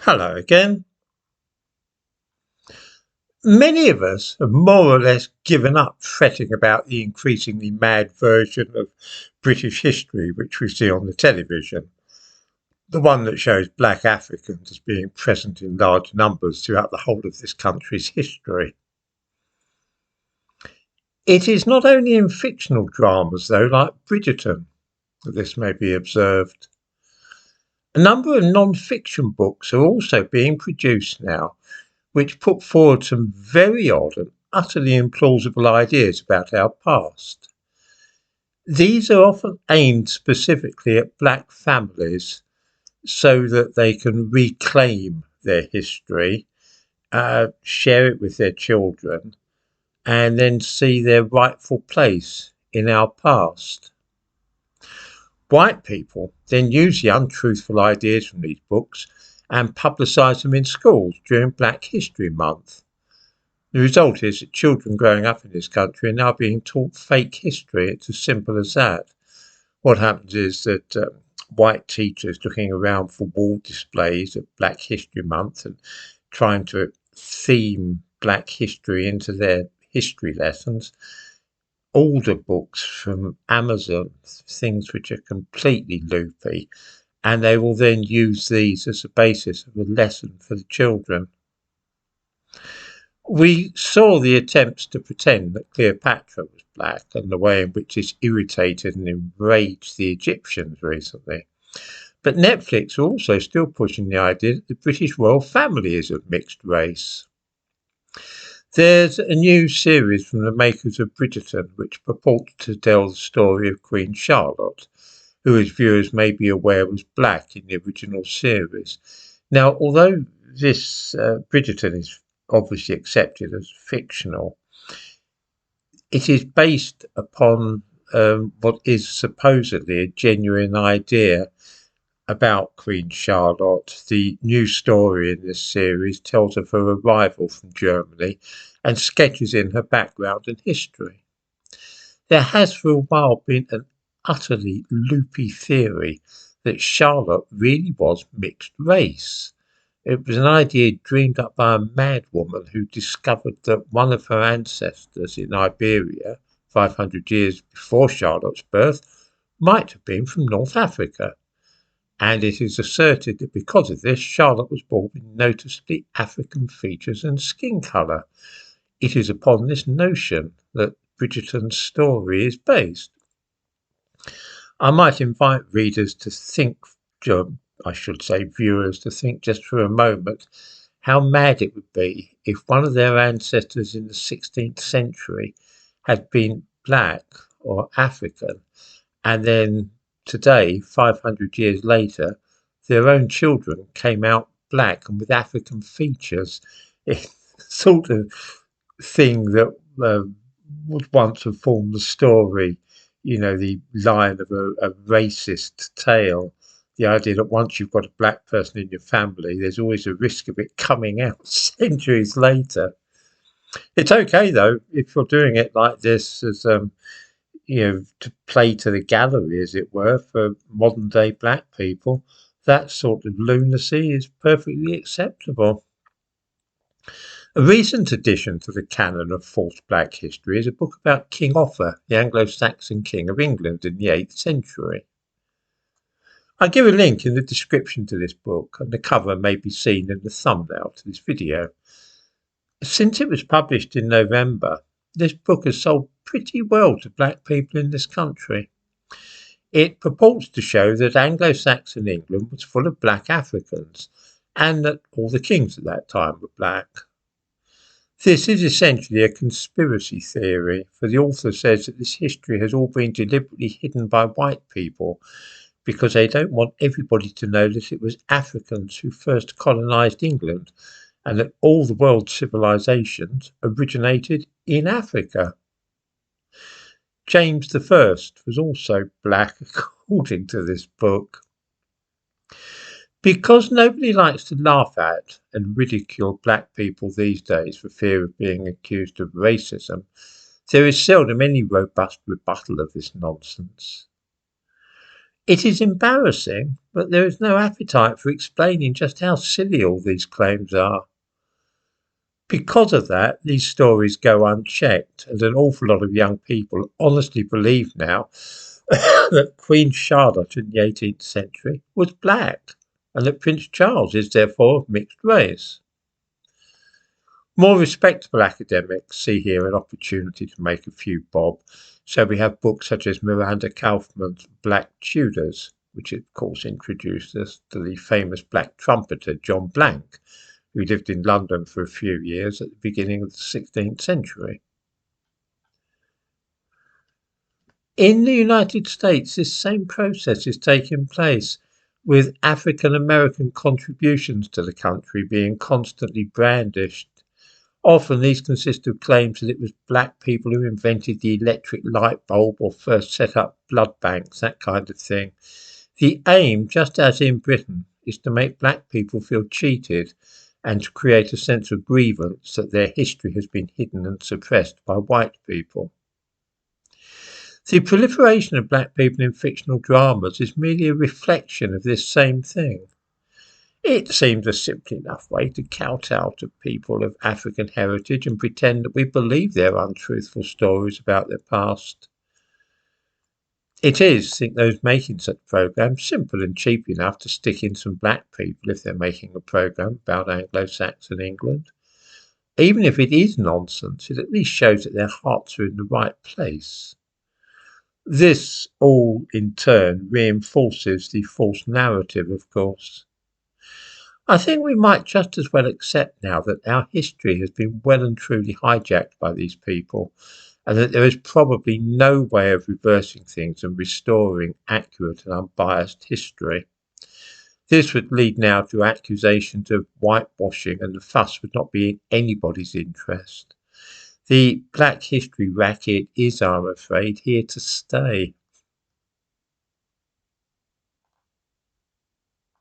Hello again. Many of us have more or less given up fretting about the increasingly mad version of British history which we see on the television, the one that shows black Africans as being present in large numbers throughout the whole of this country's history. It is not only in fictional dramas, though, like Bridgerton, that this may be observed. A number of non-fiction books are also being produced now which put forward some very odd and utterly implausible ideas about our past. These are often aimed specifically at black families so that they can reclaim their history, share it with their children, and then see their rightful place in our past. White people then use the untruthful ideas from these books and publicise them in schools during Black History Month. The result is that children growing up in this country are now being taught fake history. It's as simple as that. What happens is that white teachers looking around for wall displays of Black History Month and trying to theme Black history into their history lessons order books from Amazon, things which are completely loopy, and they will then use these as a basis of a lesson for the children. We saw the attempts to pretend that Cleopatra was black and the way in which this irritated and enraged the Egyptians recently. But Netflix are also still pushing the idea that the British royal family is of mixed race. There's a new series from the makers of Bridgerton which purports to tell the story of Queen Charlotte, who, as viewers may be aware, was black in the original series. Now, although this Bridgerton is obviously accepted as fictional, it is based upon what is supposedly a genuine idea about Queen Charlotte. The new story in this series tells of her arrival from Germany and sketches in her background and history. There has for a while been an utterly loopy theory that Charlotte really was mixed race. It was an idea dreamed up by a mad woman who discovered that one of her ancestors in Iberia, 500 years before Charlotte's birth, might have been from North Africa. And it is asserted that because of this, Charlotte was born with noticeably African features and skin colour. It is upon this notion that Bridgerton's story is based. I might invite readers to think, I should say viewers, to think just for a moment how mad it would be if one of their ancestors in the 16th century had been black or African, and then today, 500 years later, their own children came out black and with African features. It's the sort of thing that would once have formed the story, the line of a racist tale. The idea that once you've got a black person in your family, there's always a risk of it coming out centuries later. It's okay though if you're doing it like this as to play to the gallery, as it were, for modern day black people. That sort of lunacy is perfectly acceptable. A recent addition to the canon of false black history is a book about King Offa, the Anglo-Saxon king of England in the 8th century. I give a link in the description to this book, and the cover may be seen in the thumbnail to this video. Since it was published in November, this book has sold pretty well to black people in this country. It purports to show that Anglo-Saxon England was full of black Africans, and that all the kings at that time were black. This is essentially a conspiracy theory, for the author says that this history has all been deliberately hidden by white people because they don't want everybody to know that it was Africans who first colonised England and that all the world's civilizations originated in Africa. James I was also black, according to this book. Because nobody likes to laugh at and ridicule black people these days for fear of being accused of racism, there is seldom any robust rebuttal of this nonsense. It is embarrassing, but there is no appetite for explaining just how silly all these claims are. Because of that, these stories go unchecked, and an awful lot of young people honestly believe now that Queen Charlotte in the 18th century was black, and that Prince Charles is therefore of mixed race. More respectable academics see here an opportunity to make a few bob, so we have books such as Miranda Kaufman's Black Tudors, which of course introduced us to the famous black trumpeter John Blank, who lived in London for a few years at the beginning of the 16th century. In the United States, this same process is taking place, with African American contributions to the country being constantly brandished. Often these consist of claims that it was black people who invented the electric light bulb or first set up blood banks, that kind of thing. The aim, just as in Britain, is to make black people feel cheated and to create a sense of grievance that their history has been hidden and suppressed by white people. The proliferation of black people in fictional dramas is merely a reflection of this same thing. It seems a simple enough way to kowtow to people of African heritage and pretend that we believe their untruthful stories about their past. It is, think those making such programs, simple and cheap enough to stick in some black people if they're making a program about Anglo-Saxon England. Even if it is nonsense, it at least shows that their hearts are in the right place. This all, in turn, reinforces the false narrative, of course. I think we might just as well accept now that our history has been well and truly hijacked by these people, and that there is probably no way of reversing things and restoring accurate and unbiased history. This would lead now to accusations of whitewashing, and the fuss would not be in anybody's interest. The Black History racket is, I'm afraid, here to stay.